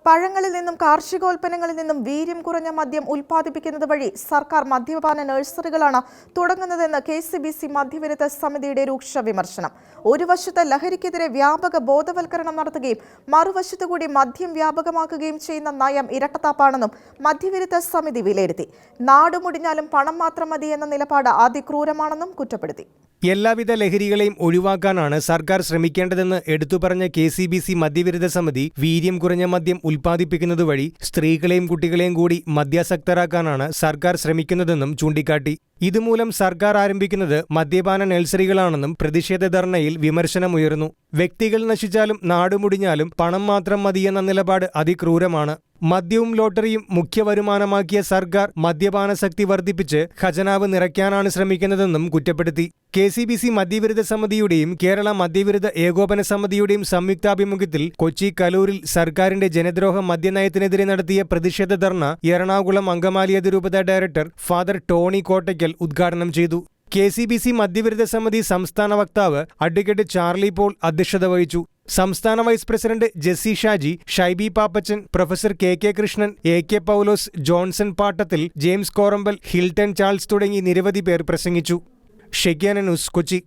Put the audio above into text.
പഴങ്ങളിൽ നിന്നും കാർഷികോൽപ്പന്നങ്ങളിൽ നിന്നും വീര്യം കുറഞ്ഞ മദ്യം ഉൽപ്പാദിപ്പിക്കുന്നത് വഴി സർക്കാർ മദ്യപാന നഴ്സറികളാണ് തുടങ്ങുന്നതെന്ന് KCBC മദ്യവിരുദ്ധ സമിതിയുടെ രൂക്ഷ വിമർശനം. ഒരു വശത്ത് ലഹരിക്കെതിരെ വ്യാപക ബോധവൽക്കരണം നടത്തുകയും മറുവശത്തു കൂടി മദ്യം വ്യാപകമാക്കുകയും ചെയ്യുന്ന നയം ഇരട്ടത്താപ്പാണെന്നും മദ്യവിരുദ്ധ സമിതി വിലയിരുത്തി. നാടുമുടിഞ്ഞാലും പണം മാത്രം മതി എന്ന നിലപാട് അതിക്രൂരമാണെന്നും കുറ്റപ്പെടുത്തി. എല്ലാവിധ ലഹരികളെയും ഒഴിവാക്കാനാണ് സർക്കാർ ശ്രമിക്കേണ്ടതെന്ന് എടുത്തുപറഞ്ഞ KCBC മദ്യവിരുദ്ധ സമിതി വീര്യം കുറഞ്ഞ മദ്യം ഉൽപ്പാദിപ്പിക്കുന്നത് വഴി സ്ത്രീകളെയും കുട്ടികളെയും കൂടി മദ്യാസക്തരാക്കാനാണ് സർക്കാർ ശ്രമിക്കുന്നതെന്നും ചൂണ്ടിക്കാട്ടി. ഇതുമൂലം സർക്കാർ ആരംഭിക്കുന്നത് മദ്യപാന നഴ്സറികളാണെന്നും പ്രതിഷേധ ധർണയിൽ വിമർശനമുയർന്നു. വ്യക്തികൾ നശിച്ചാലും നാടുമുടിഞ്ഞാലും പണം മാത്രം മതിയെന്ന നിലപാട് അതിക്രൂരമാണ്. മദ്യവും ലോട്ടറിയും മുഖ്യ വരുമാനമാക്കിയ സർക്കാർ മദ്യപാനശക്തി വർദ്ധിപ്പിച്ച് ഖജനാവ് നിറയ്ക്കാനാണ് ശ്രമിക്കുന്നതെന്നും കുറ്റപ്പെടുത്തി. KCBC മദ്യവിരുദ്ധ സമിതിയുടെയും കേരള മദ്യവിരുദ്ധ ഏകോപന സമിതിയുടെയും സംയുക്താഭിമുഖ്യത്തിൽ കൊച്ചി കലൂരിൽ സർക്കാരിന്റെ ജനദ്രോഹ മദ്യനയത്തിനെതിരെ നടത്തിയ പ്രതിഷേധ ധർണ എറണാകുളം അങ്കമാലി അതിരൂപത ഡയറക്ടർ ഫാദർ ടോണി കോട്ടയ്ക്കൽ ഉദ്ഘാടനം ചെയ്തു. KCBC മദ്യവിരുദ്ധ സമിതി സംസ്ഥാന വക്താവ് അഡ്വക്കേറ്റ് ചാർലി പോൾ അധ്യക്ഷത വഹിച്ചു. സംസ്ഥാന vice president Jessy Shaji, Shaibi Pappachan, professor KK Krishnan, AK Paulose, Johnson Pattathil, James Korambal, Hilton Charles തുടങ്ങി നിരവധി പേർ പ്രസംഗിച്ചു. Shekinah News, Kochi.